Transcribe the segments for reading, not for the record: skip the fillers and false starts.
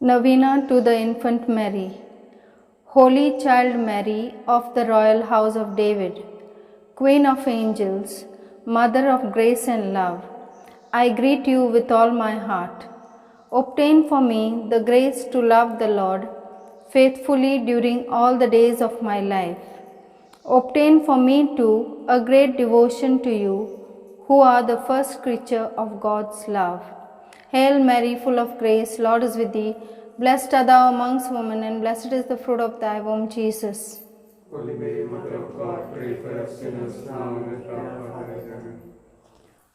Novena to the Infant Mary. Holy Child Mary of the Royal House of David, Queen of Angels, Mother of Grace and Love, I greet you with all my heart. Obtain for me the grace to love the Lord faithfully during all the days of my life. Obtain for me too a great devotion to you, who are the first creature of God's love. Hail Mary, full of grace, Lord is with thee. Blessed art thou amongst women, and blessed is the fruit of thy womb, Jesus. Holy Mary, Mother of God, pray for us sinners now and at the hour of our death. Amen.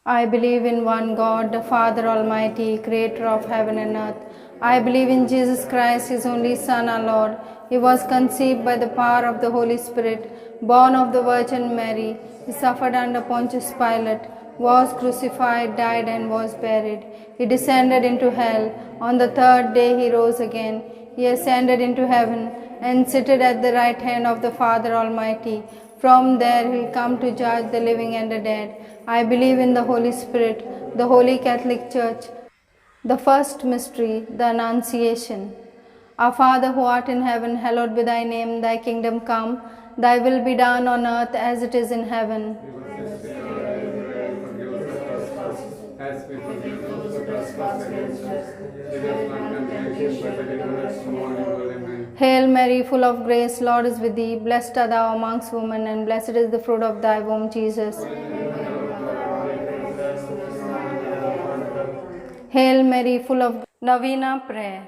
I believe in one God, the Father Almighty, creator of heaven and earth. I believe in Jesus Christ, his only Son, our Lord. He was conceived by the power of the Holy Spirit, born of the Virgin Mary. He suffered under Pontius Pilate, was crucified, died, and was buried. He descended into hell. On the third day he rose again. He ascended into heaven and seated at the right hand of the Father Almighty. From there he will come to judge the living and the dead. I believe in the Holy Spirit, the Holy Catholic Church, the first mystery, the Annunciation. Our Father who art in heaven, hallowed be thy name. Thy kingdom come, thy will be done on earth as it is in heaven. As we forgive those who trespass against us, lead us not into temptation, but deliver us from all evil. Amen. Hail Mary, full of grace, Lord is with thee. Blessed art thou amongst women, and blessed is the fruit of thy womb, Jesus. Hail Mary, full of Novena prayer.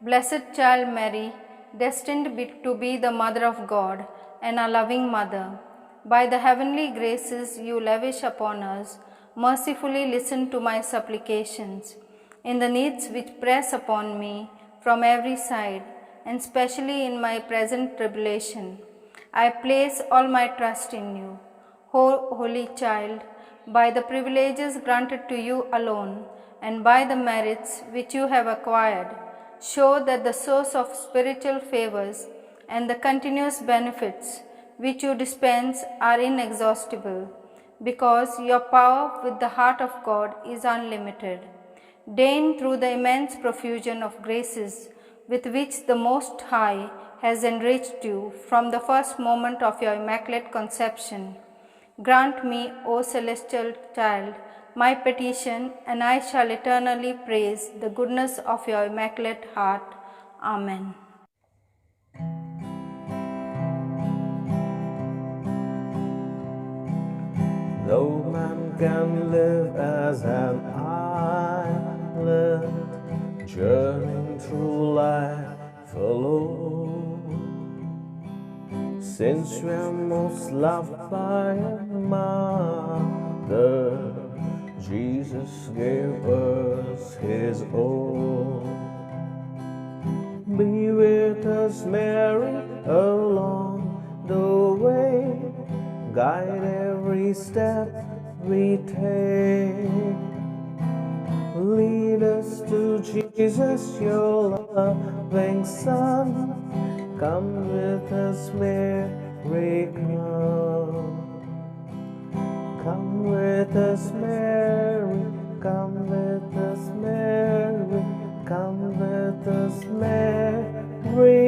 Blessed Child Mary, destined to be the Mother of God and a loving Mother, by the heavenly graces you lavish upon us, mercifully listen to my supplications. In the needs which press upon me from every side, and specially in my present tribulation, I place all my trust in you. Holy Child, by the privileges granted to you alone, and by the merits which you have acquired, show that the source of spiritual favors and the continuous benefits which you dispense are inexhaustible, because your power with the heart of God is unlimited. Deign through the immense profusion of graces with which the Most High has enriched you from the first moment of your Immaculate Conception. Grant me, O Celestial Child, my petition, and I shall eternally praise the goodness of your Immaculate Heart. Amen. Though man can live as an island, journeying through life alone, since we are most loved by a mother, Jesus gave us his own. Be with us, Mary, along the way, guide every step we take. Lead us to Jesus, your loving Son. Come with us, Mary, come. Come with us, Mary, come with us, Mary, come with us, Mary.